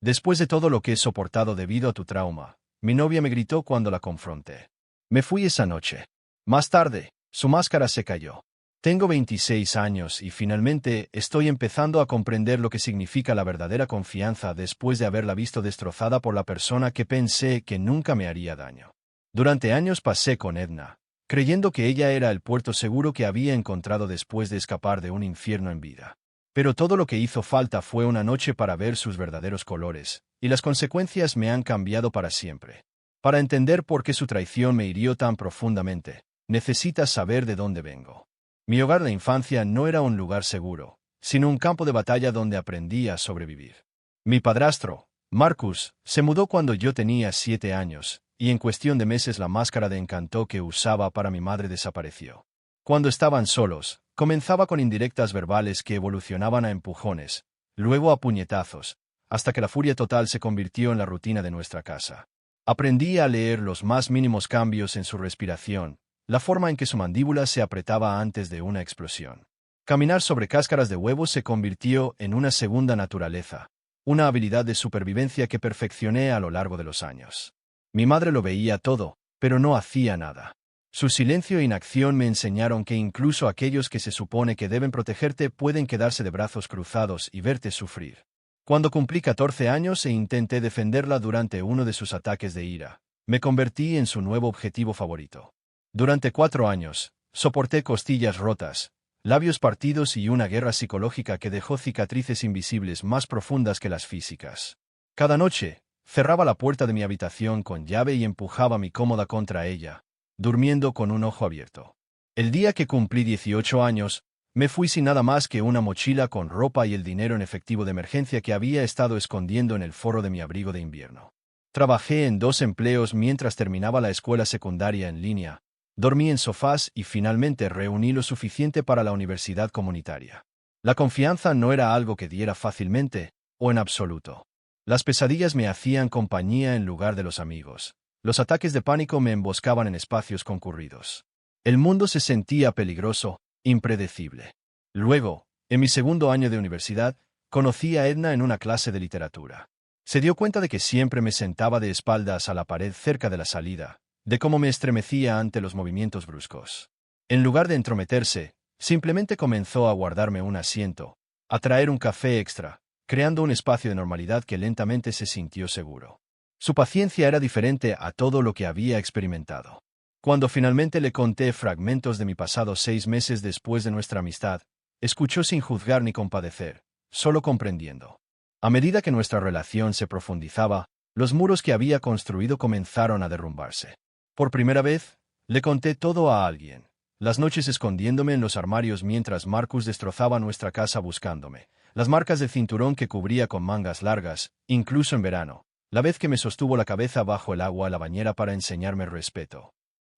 Después de todo lo que he soportado debido a tu trauma, mi novia me gritó cuando la confronté. Me fui esa noche. Más tarde, su máscara se cayó. Tengo 26 años y finalmente estoy empezando a comprender lo que significa la verdadera confianza después de haberla visto destrozada por la persona que pensé que nunca me haría daño. Durante años pasé con Edna, creyendo que ella era el puerto seguro que había encontrado después de escapar de un infierno en vida. Pero todo lo que hizo falta fue una noche para ver sus verdaderos colores, y las consecuencias me han cambiado para siempre. Para entender por qué su traición me hirió tan profundamente, necesitas saber de dónde vengo. Mi hogar de infancia no era un lugar seguro, sino un campo de batalla donde aprendí a sobrevivir. Mi padrastro, Marcus, se mudó cuando yo tenía 7 años, y en cuestión de meses la máscara de encanto que usaba para mi madre desapareció. Cuando estaban solos, comenzaba con indirectas verbales que evolucionaban a empujones, luego a puñetazos, hasta que la furia total se convirtió en la rutina de nuestra casa. Aprendí a leer los más mínimos cambios en su respiración, la forma en que su mandíbula se apretaba antes de una explosión. Caminar sobre cáscaras de huevos se convirtió en una segunda naturaleza, una habilidad de supervivencia que perfeccioné a lo largo de los años. Mi madre lo veía todo, pero no hacía nada. Su silencio e inacción me enseñaron que incluso aquellos que se supone que deben protegerte pueden quedarse de brazos cruzados y verte sufrir. Cuando cumplí 14 años e intenté defenderla durante uno de sus ataques de ira, me convertí en su nuevo objetivo favorito. Durante 4 años, soporté costillas rotas, labios partidos y una guerra psicológica que dejó cicatrices invisibles más profundas que las físicas. Cada noche, cerraba la puerta de mi habitación con llave y empujaba mi cómoda contra ella, durmiendo con un ojo abierto. El día que cumplí 18 años, me fui sin nada más que una mochila con ropa y el dinero en efectivo de emergencia que había estado escondiendo en el forro de mi abrigo de invierno. Trabajé en 2 empleos mientras terminaba la escuela secundaria en línea, dormí en sofás y finalmente reuní lo suficiente para la universidad comunitaria. La confianza no era algo que diera fácilmente, o en absoluto. Las pesadillas me hacían compañía en lugar de los amigos. Los ataques de pánico me emboscaban en espacios concurridos. El mundo se sentía peligroso, impredecible. Luego, en mi segundo año de universidad, conocí a Edna en una clase de literatura. Se dio cuenta de que siempre me sentaba de espaldas a la pared cerca de la salida, de cómo me estremecía ante los movimientos bruscos. En lugar de entrometerse, simplemente comenzó a guardarme un asiento, a traer un café extra, creando un espacio de normalidad que lentamente se sintió seguro. Su paciencia era diferente a todo lo que había experimentado. Cuando finalmente le conté fragmentos de mi pasado 6 meses después de nuestra amistad, escuchó sin juzgar ni compadecer, solo comprendiendo. A medida que nuestra relación se profundizaba, los muros que había construido comenzaron a derrumbarse. Por primera vez, le conté todo a alguien, las noches escondiéndome en los armarios mientras Marcus destrozaba nuestra casa buscándome, las marcas de cinturón que cubría con mangas largas, incluso en verano, la vez que me sostuvo la cabeza bajo el agua a la bañera para enseñarme respeto.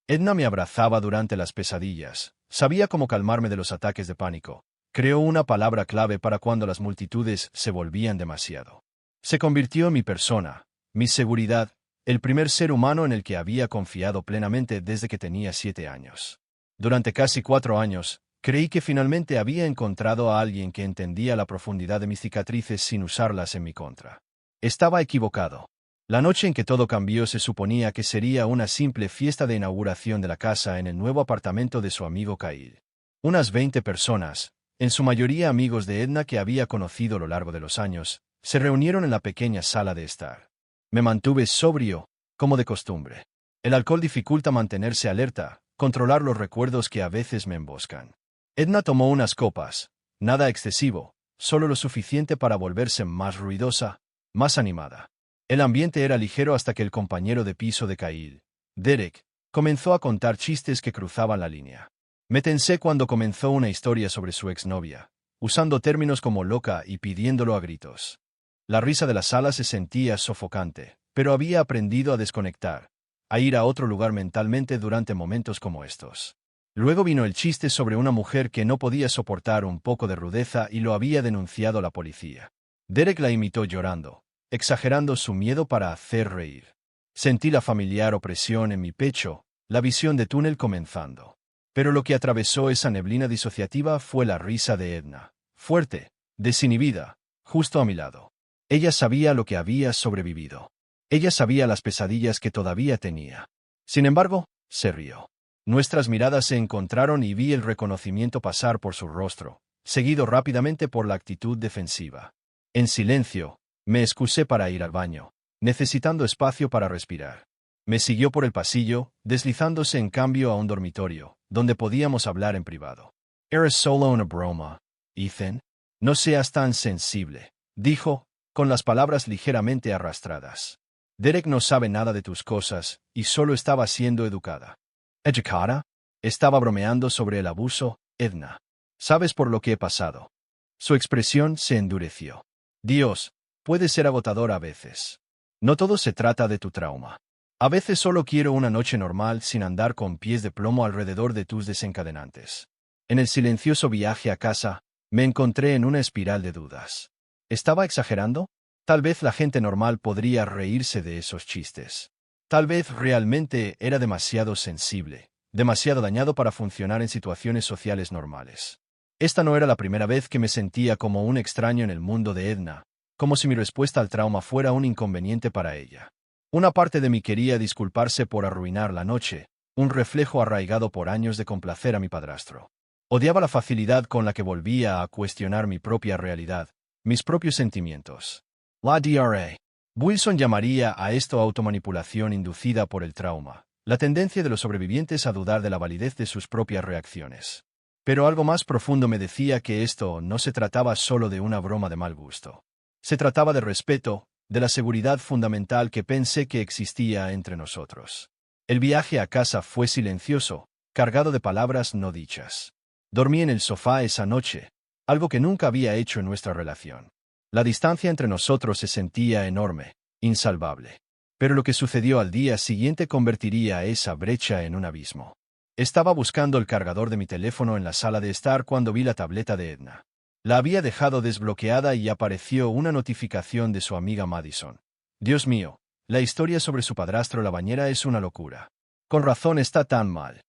Edna me abrazaba durante las pesadillas, sabía cómo calmarme de los ataques de pánico, creó una palabra clave para cuando las multitudes se volvían demasiado. Se convirtió en mi persona, mi seguridad, el primer ser humano en el que había confiado plenamente desde que tenía 7 años. Durante casi 4 años, creí que finalmente había encontrado a alguien que entendía la profundidad de mis cicatrices sin usarlas en mi contra. Estaba equivocado. La noche en que todo cambió se suponía que sería una simple fiesta de inauguración de la casa en el nuevo apartamento de su amigo Kyle. Unas 20 personas, en su mayoría amigos de Edna que había conocido a lo largo de los años, se reunieron en la pequeña sala de estar. Me mantuve sobrio, como de costumbre. El alcohol dificulta mantenerse alerta, controlar los recuerdos que a veces me emboscan. Edna tomó unas copas, nada excesivo, solo lo suficiente para volverse más ruidosa, más animada. El ambiente era ligero hasta que el compañero de piso de Kyle, Derek, comenzó a contar chistes que cruzaban la línea. Me tensé cuando comenzó una historia sobre su exnovia, usando términos como loca y pidiéndolo a gritos. La risa de la sala se sentía sofocante, pero había aprendido a desconectar, a ir a otro lugar mentalmente durante momentos como estos. Luego vino el chiste sobre una mujer que no podía soportar un poco de rudeza y lo había denunciado a la policía. Derek la imitó llorando, exagerando su miedo para hacer reír. Sentí la familiar opresión en mi pecho, la visión de túnel comenzando. Pero lo que atravesó esa neblina disociativa fue la risa de Edna, fuerte, desinhibida, justo a mi lado. Ella sabía lo que había sobrevivido. Ella sabía las pesadillas que todavía tenía. Sin embargo, se rió. Nuestras miradas se encontraron y vi el reconocimiento pasar por su rostro, seguido rápidamente por la actitud defensiva. En silencio, me excusé para ir al baño, necesitando espacio para respirar. Me siguió por el pasillo, deslizándose en cambio a un dormitorio, donde podíamos hablar en privado. «Eres solo una broma, Ethan. No seas tan sensible», dijo, con las palabras ligeramente arrastradas. «Derek no sabe nada de tus cosas, y solo estaba siendo educada». «¿Educada?» Estaba bromeando sobre el abuso, Edna. «¿Sabes por lo que he pasado?» Su expresión se endureció. «Dios, puede ser agotador a veces. No todo se trata de tu trauma. A veces solo quiero una noche normal sin andar con pies de plomo alrededor de tus desencadenantes». En el silencioso viaje a casa, me encontré en una espiral de dudas. ¿Estaba exagerando? Tal vez la gente normal podría reírse de esos chistes. Tal vez realmente era demasiado sensible, demasiado dañado para funcionar en situaciones sociales normales. Esta no era la primera vez que me sentía como un extraño en el mundo de Edna, como si mi respuesta al trauma fuera un inconveniente para ella. Una parte de mí quería disculparse por arruinar la noche, un reflejo arraigado por años de complacer a mi padrastro. Odiaba la facilidad con la que volvía a cuestionar mi propia realidad, mis propios sentimientos. La Dra. Wilson llamaría a esto automanipulación inducida por el trauma, la tendencia de los sobrevivientes a dudar de la validez de sus propias reacciones. Pero algo más profundo me decía que esto no se trataba solo de una broma de mal gusto. Se trataba de respeto, de la seguridad fundamental que pensé que existía entre nosotros. El viaje a casa fue silencioso, cargado de palabras no dichas. Dormí en el sofá esa noche, algo que nunca había hecho en nuestra relación. La distancia entre nosotros se sentía enorme, insalvable. Pero lo que sucedió al día siguiente convertiría esa brecha en un abismo. Estaba buscando el cargador de mi teléfono en la sala de estar cuando vi la tableta de Edna. La había dejado desbloqueada y apareció una notificación de su amiga Madison. Dios mío, la historia sobre su padrastro la bañera es una locura. Con razón está tan mal.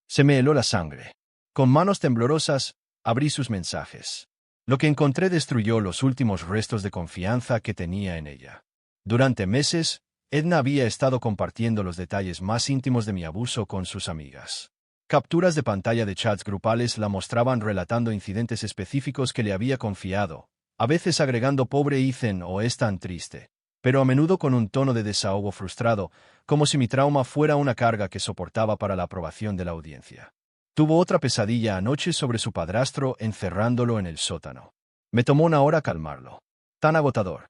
Se me heló la sangre. Con manos temblorosas, abrí sus mensajes. Lo que encontré destruyó los últimos restos de confianza que tenía en ella. Durante meses, Edna había estado compartiendo los detalles más íntimos de mi abuso con sus amigas. Capturas de pantalla de chats grupales la mostraban relatando incidentes específicos que le había confiado, a veces agregando «pobre Ethan» o «es tan triste», pero a menudo con un tono de desahogo frustrado, como si mi trauma fuera una carga que soportaba para la aprobación de la audiencia. Tuvo otra pesadilla anoche sobre su padrastro encerrándolo en el sótano. Me tomó una hora calmarlo. Tan agotador.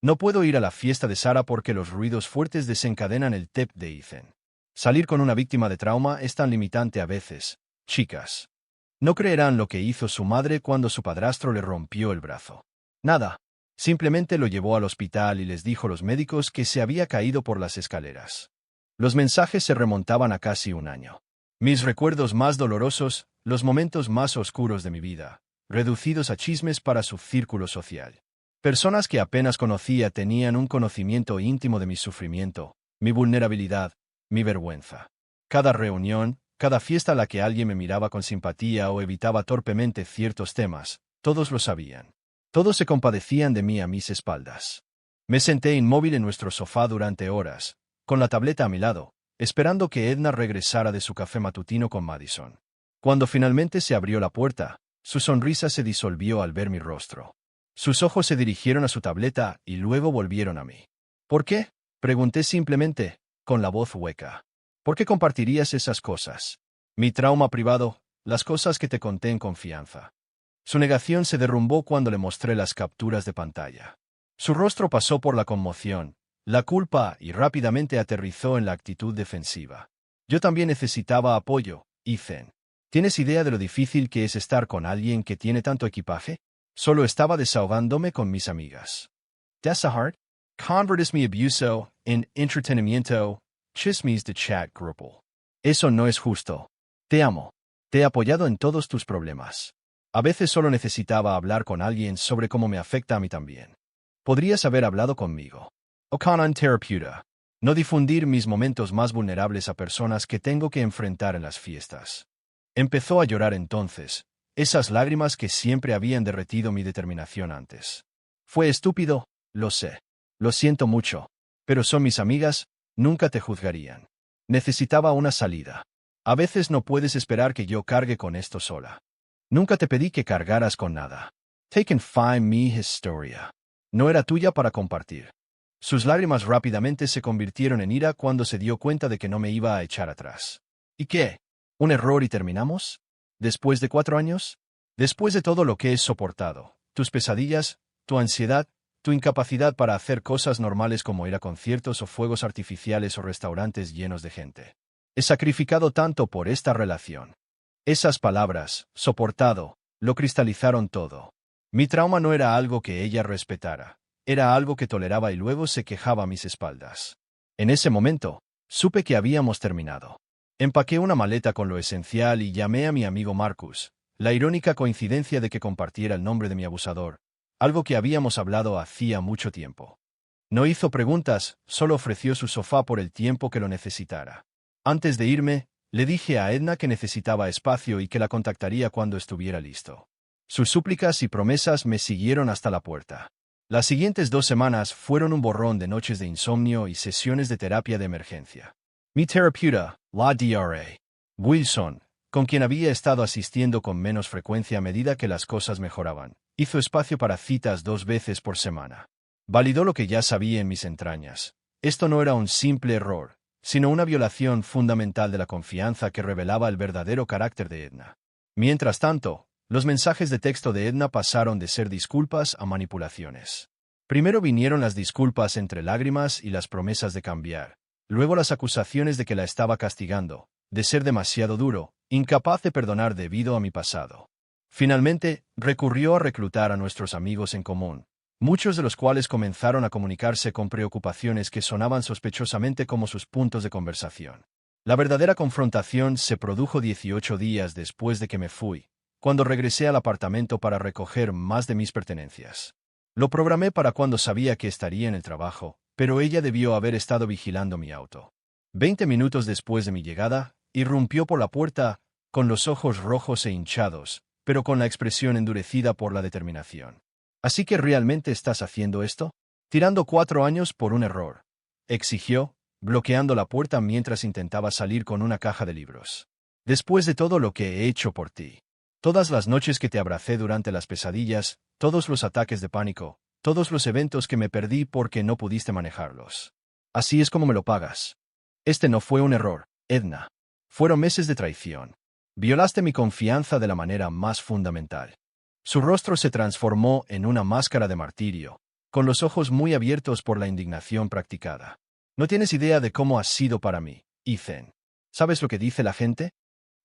No puedo ir a la fiesta de Sara porque los ruidos fuertes desencadenan el TEP de Ethan. Salir con una víctima de trauma es tan limitante a veces, chicas. No creerán lo que hizo su madre cuando su padrastro le rompió el brazo. Nada. Simplemente lo llevó al hospital y les dijo a los médicos que se había caído por las escaleras. Los mensajes se remontaban a casi un año. Mis recuerdos más dolorosos, los momentos más oscuros de mi vida, reducidos a chismes para su círculo social. Personas que apenas conocía tenían un conocimiento íntimo de mi sufrimiento, mi vulnerabilidad, mi vergüenza. Cada reunión, cada fiesta a la que alguien me miraba con simpatía o evitaba torpemente ciertos temas, todos lo sabían. Todos se compadecían de mí a mis espaldas. Me senté inmóvil en nuestro sofá durante horas, con la tableta a mi lado, esperando que Edna regresara de su café matutino con Madison. Cuando finalmente se abrió la puerta, su sonrisa se disolvió al ver mi rostro. Sus ojos se dirigieron a su tableta y luego volvieron a mí. ¿Por qué?, pregunté simplemente, con la voz hueca. ¿Por qué compartirías esas cosas? Mi trauma privado, las cosas que te conté en confianza. Su negación se derrumbó cuando le mostré las capturas de pantalla. Su rostro pasó por la conmoción, la culpa y rápidamente aterrizó en la actitud defensiva. Yo también necesitaba apoyo, Ethan. ¿Tienes idea de lo difícil que es estar con alguien que tiene tanto equipaje? Solo estaba desahogándome con mis amigas. Desahart, convertes mi abuso en entretenimiento, chismes de chat grupal. Eso no es justo. Te amo. Te he apoyado en todos tus problemas. A veces solo necesitaba hablar con alguien sobre cómo me afecta a mí también. Podrías haber hablado conmigo. O'Connor terapeuta. No difundir mis momentos más vulnerables a personas que tengo que enfrentar en las fiestas. Empezó a llorar entonces, esas lágrimas que siempre habían derretido mi determinación antes. Fue estúpido, Lo sé. Lo siento mucho. Pero son mis amigas, nunca te juzgarían. Necesitaba una salida. A veces no puedes esperar que yo cargue con esto sola. Nunca te pedí que cargaras con nada. Take and find me historia. No era tuya para compartir. Sus lágrimas rápidamente se convirtieron en ira cuando se dio cuenta de que no me iba a echar atrás. ¿Y qué? ¿Un error y terminamos? ¿Después de 4 años? Después de todo lo que he soportado, tus pesadillas, tu ansiedad, tu incapacidad para hacer cosas normales como ir a conciertos o fuegos artificiales o restaurantes llenos de gente. He sacrificado tanto por esta relación. Esas palabras, soportado, lo cristalizaron todo. Mi trauma no era algo que ella respetara, era algo que toleraba y luego se quejaba a mis espaldas. En ese momento, supe que habíamos terminado. Empaqué una maleta con lo esencial y llamé a mi amigo Marcus, la irónica coincidencia de que compartiera el nombre de mi abusador, algo que habíamos hablado hacía mucho tiempo. No hizo preguntas, solo ofreció su sofá por el tiempo que lo necesitara. Antes de irme, le dije a Edna que necesitaba espacio y que la contactaría cuando estuviera listo. Sus súplicas y promesas me siguieron hasta la puerta. Las siguientes 2 semanas fueron un borrón de noches de insomnio y sesiones de terapia de emergencia. Mi terapeuta, la Dra. Wilson, con quien había estado asistiendo con menos frecuencia a medida que las cosas mejoraban, hizo espacio para citas 2 veces por semana. Validó lo que ya sabía en mis entrañas. Esto no era un simple error, sino una violación fundamental de la confianza que revelaba el verdadero carácter de Edna. Mientras tanto, los mensajes de texto de Edna pasaron de ser disculpas a manipulaciones. Primero vinieron las disculpas entre lágrimas y las promesas de cambiar. Luego las acusaciones de que la estaba castigando, de ser demasiado duro, incapaz de perdonar debido a mi pasado. Finalmente, recurrió a reclutar a nuestros amigos en común, muchos de los cuales comenzaron a comunicarse con preocupaciones que sonaban sospechosamente como sus puntos de conversación. La verdadera confrontación se produjo 18 días después de que me fui, cuando regresé al apartamento para recoger más de mis pertenencias. Lo programé para cuando sabía que estaría en el trabajo, pero ella debió haber estado vigilando mi auto. 20 minutos después de mi llegada, irrumpió por la puerta, con los ojos rojos e hinchados, pero con la expresión endurecida por la determinación. ¿Así que realmente estás haciendo esto? Tirando 4 años por un error, exigió, bloqueando la puerta mientras intentaba salir con una caja de libros. Después de todo lo que he hecho por ti, todas las noches que te abracé durante las pesadillas, todos los ataques de pánico, todos los eventos que me perdí porque no pudiste manejarlos. Así es como me lo pagas. Este no fue un error, Edna. Fueron meses de traición. Violaste mi confianza de la manera más fundamental. Su rostro se transformó en una máscara de martirio, con los ojos muy abiertos por la indignación practicada. No tienes idea de cómo has sido para mí, Ethan. ¿Sabes lo que dice la gente?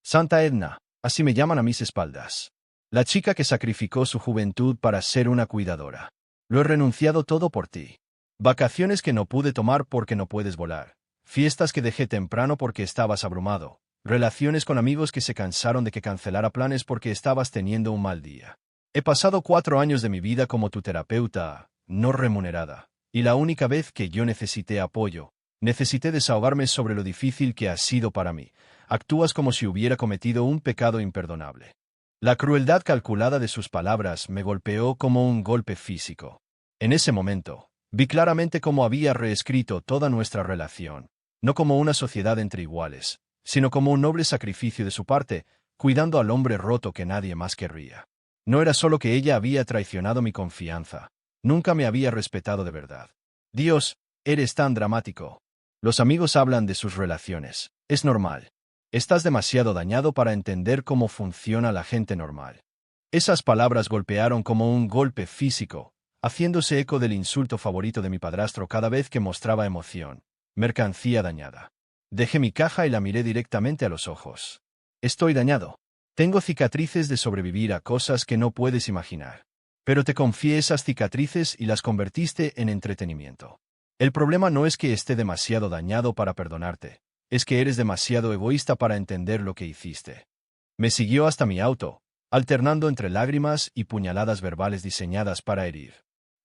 Santa Edna, así me llaman a mis espaldas. La chica que sacrificó su juventud para ser una cuidadora. Lo he renunciado todo por ti. Vacaciones que no pude tomar porque no puedes volar. Fiestas que dejé temprano porque estabas abrumado. Relaciones con amigos que se cansaron de que cancelara planes porque estabas teniendo un mal día. He pasado 4 años de mi vida como tu terapeuta, no remunerada, y la única vez que yo necesité apoyo, necesité desahogarme sobre lo difícil que ha sido para mí. Actúas como si hubiera cometido un pecado imperdonable. La crueldad calculada de sus palabras me golpeó como un golpe físico. En ese momento, vi claramente cómo había reescrito toda nuestra relación, no como una sociedad entre iguales, sino como un noble sacrificio de su parte, cuidando al hombre roto que nadie más querría. No era solo que ella había traicionado mi confianza, nunca me había respetado de verdad. Dios, eres tan dramático. Los amigos hablan de sus relaciones, es normal. Estás demasiado dañado para entender cómo funciona la gente normal. Esas palabras golpearon como un golpe físico, haciéndose eco del insulto favorito de mi padrastro cada vez que mostraba emoción. Mercancía dañada. Dejé mi caja y la miré directamente a los ojos. Estoy dañado. Tengo cicatrices de sobrevivir a cosas que no puedes imaginar. Pero te confié esas cicatrices y las convertiste en entretenimiento. El problema no es que esté demasiado dañado para perdonarte, es que eres demasiado egoísta para entender lo que hiciste. Me siguió hasta mi auto, alternando entre lágrimas y puñaladas verbales diseñadas para herir.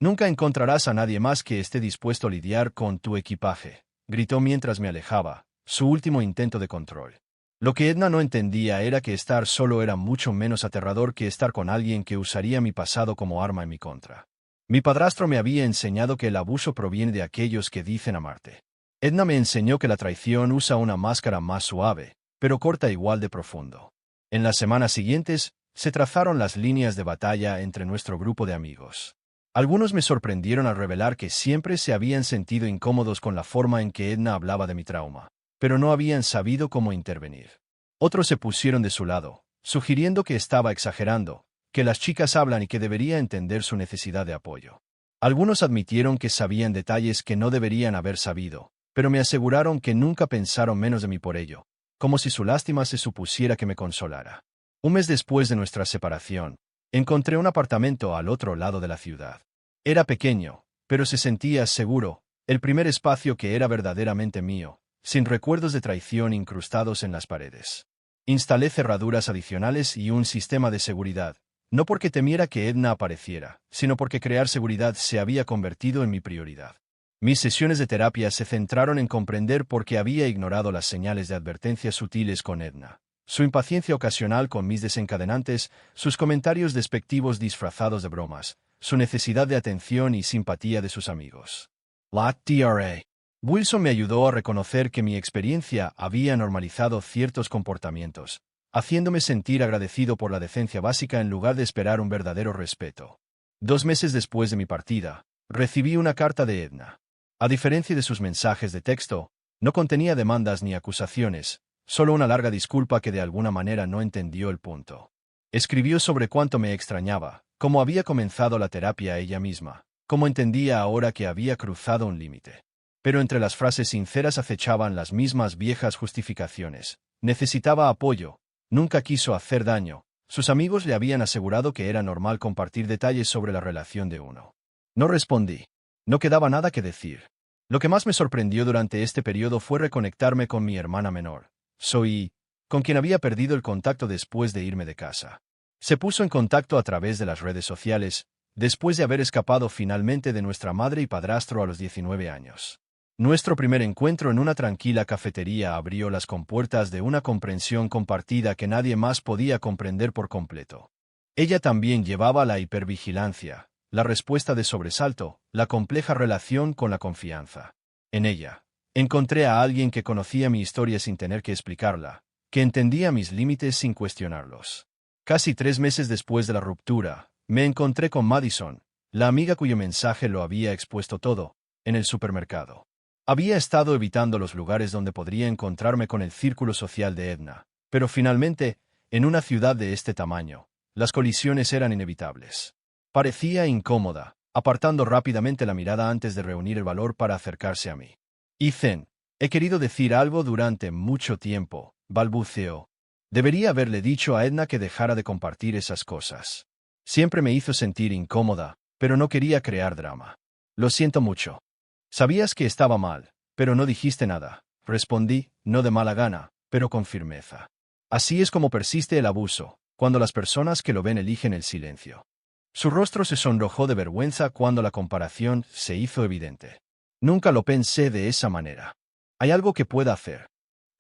Nunca encontrarás a nadie más que esté dispuesto a lidiar con tu equipaje, gritó mientras me alejaba, su último intento de control. Lo que Edna no entendía era que estar solo era mucho menos aterrador que estar con alguien que usaría mi pasado como arma en mi contra. Mi padrastro me había enseñado que el abuso proviene de aquellos que dicen amarte. Edna me enseñó que la traición usa una máscara más suave, pero corta igual de profundo. En las semanas siguientes, se trazaron las líneas de batalla entre nuestro grupo de amigos. Algunos me sorprendieron al revelar que siempre se habían sentido incómodos con la forma en que Edna hablaba de mi trauma, pero no habían sabido cómo intervenir. Otros se pusieron de su lado, sugiriendo que estaba exagerando, que las chicas hablan y que debería entender su necesidad de apoyo. Algunos admitieron que sabían detalles que no deberían haber sabido, pero me aseguraron que nunca pensaron menos de mí por ello, como si su lástima se supusiera que me consolara. Un mes después de nuestra separación, encontré un apartamento al otro lado de la ciudad. Era pequeño, pero se sentía seguro, el primer espacio que era verdaderamente mío, sin recuerdos de traición incrustados en las paredes. Instalé cerraduras adicionales y un sistema de seguridad, no porque temiera que Edna apareciera, sino porque crear seguridad se había convertido en mi prioridad. Mis sesiones de terapia se centraron en comprender por qué había ignorado las señales de advertencia sutiles con Edna, su impaciencia ocasional con mis desencadenantes, sus comentarios despectivos disfrazados de bromas, su necesidad de atención y simpatía de sus amigos. La Dra. Wilson me ayudó a reconocer que mi experiencia había normalizado ciertos comportamientos, haciéndome sentir agradecido por la decencia básica en lugar de esperar un verdadero respeto. 2 meses después de mi partida, recibí una carta de Edna. A diferencia de sus mensajes de texto, no contenía demandas ni acusaciones, solo una larga disculpa que de alguna manera no entendió el punto. Escribió sobre cuánto me extrañaba, cómo había comenzado la terapia ella misma, cómo entendía ahora que había cruzado un límite. Pero entre las frases sinceras acechaban las mismas viejas justificaciones. Necesitaba apoyo, nunca quiso hacer daño, sus amigos le habían asegurado que era normal compartir detalles sobre la relación de uno. No respondí. No quedaba nada que decir. Lo que más me sorprendió durante este periodo fue reconectarme con mi hermana menor, Zoe, con quien había perdido el contacto después de irme de casa. Se puso en contacto a través de las redes sociales, después de haber escapado finalmente de nuestra madre y padrastro a los 19 años. Nuestro primer encuentro en una tranquila cafetería abrió las compuertas de una comprensión compartida que nadie más podía comprender por completo. Ella también llevaba la hipervigilancia, la respuesta de sobresalto, la compleja relación con la confianza. En ella, encontré a alguien que conocía mi historia sin tener que explicarla, que entendía mis límites sin cuestionarlos. Casi 3 meses después de la ruptura, me encontré con Madison, la amiga cuyo mensaje lo había expuesto todo, en el supermercado. Había estado evitando los lugares donde podría encontrarme con el círculo social de Edna, pero finalmente, en una ciudad de este tamaño, las colisiones eran inevitables. Parecía incómoda, apartando rápidamente la mirada antes de reunir el valor para acercarse a mí. Ethan, he querido decir algo durante mucho tiempo, balbuceó. Debería haberle dicho a Edna que dejara de compartir esas cosas. Siempre me hizo sentir incómoda, pero no quería crear drama. Lo siento mucho. Sabías que estaba mal, pero no dijiste nada. Respondí, no de mala gana, pero con firmeza. Así es como persiste el abuso, cuando las personas que lo ven eligen el silencio. Su rostro se sonrojó de vergüenza cuando la comparación se hizo evidente. Nunca lo pensé de esa manera. ¿Hay algo que pueda hacer?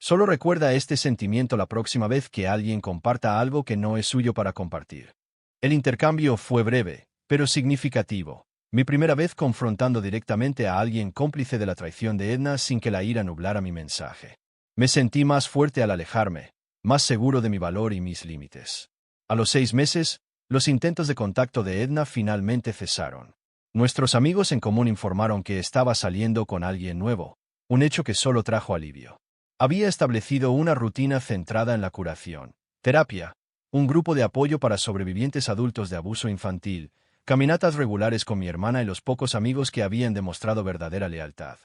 Solo recuerda este sentimiento la próxima vez que alguien comparta algo que no es suyo para compartir. El intercambio fue breve, pero significativo. Mi primera vez confrontando directamente a alguien cómplice de la traición de Edna sin que la ira nublara mi mensaje. Me sentí más fuerte al alejarme, más seguro de mi valor y mis límites. A los 6 meses, los intentos de contacto de Edna finalmente cesaron. Nuestros amigos en común informaron que estaba saliendo con alguien nuevo, un hecho que solo trajo alivio. Había establecido una rutina centrada en la curación, terapia, un grupo de apoyo para sobrevivientes adultos de abuso infantil, caminatas regulares con mi hermana y los pocos amigos que habían demostrado verdadera lealtad.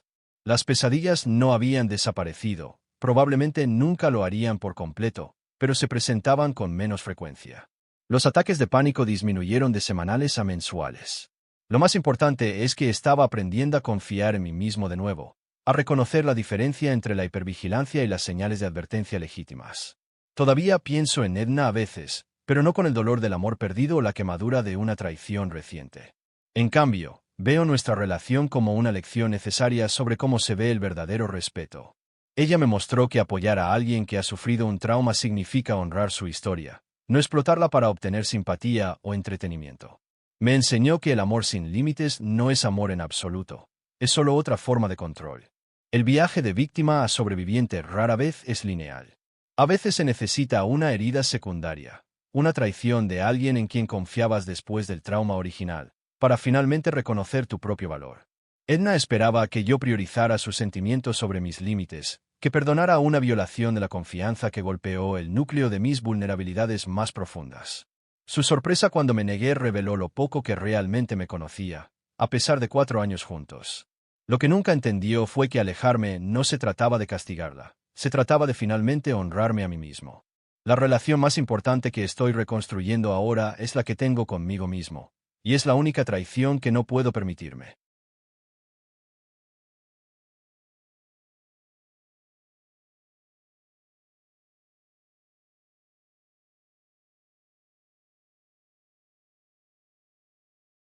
Las pesadillas no habían desaparecido, probablemente nunca lo harían por completo, pero se presentaban con menos frecuencia. Los ataques de pánico disminuyeron de semanales a mensuales. Lo más importante es que estaba aprendiendo a confiar en mí mismo de nuevo, a reconocer la diferencia entre la hipervigilancia y las señales de advertencia legítimas. Todavía pienso en Edna a veces, pero no con el dolor del amor perdido o la quemadura de una traición reciente. En cambio, veo nuestra relación como una lección necesaria sobre cómo se ve el verdadero respeto. Ella me mostró que apoyar a alguien que ha sufrido un trauma significa honrar su historia, no explotarla para obtener simpatía o entretenimiento. Me enseñó que el amor sin límites no es amor en absoluto, es solo otra forma de control. El viaje de víctima a sobreviviente rara vez es lineal. A veces se necesita una herida secundaria, una traición de alguien en quien confiabas después del trauma original, para finalmente reconocer tu propio valor. Edna esperaba que yo priorizara sus sentimientos sobre mis límites, que perdonara una violación de la confianza que golpeó el núcleo de mis vulnerabilidades más profundas. Su sorpresa cuando me negué reveló lo poco que realmente me conocía, a pesar de 4 años juntos. Lo que nunca entendió fue que alejarme no se trataba de castigarla, se trataba de finalmente honrarme a mí mismo. La relación más importante que estoy reconstruyendo ahora es la que tengo conmigo mismo, y es la única traición que no puedo permitirme.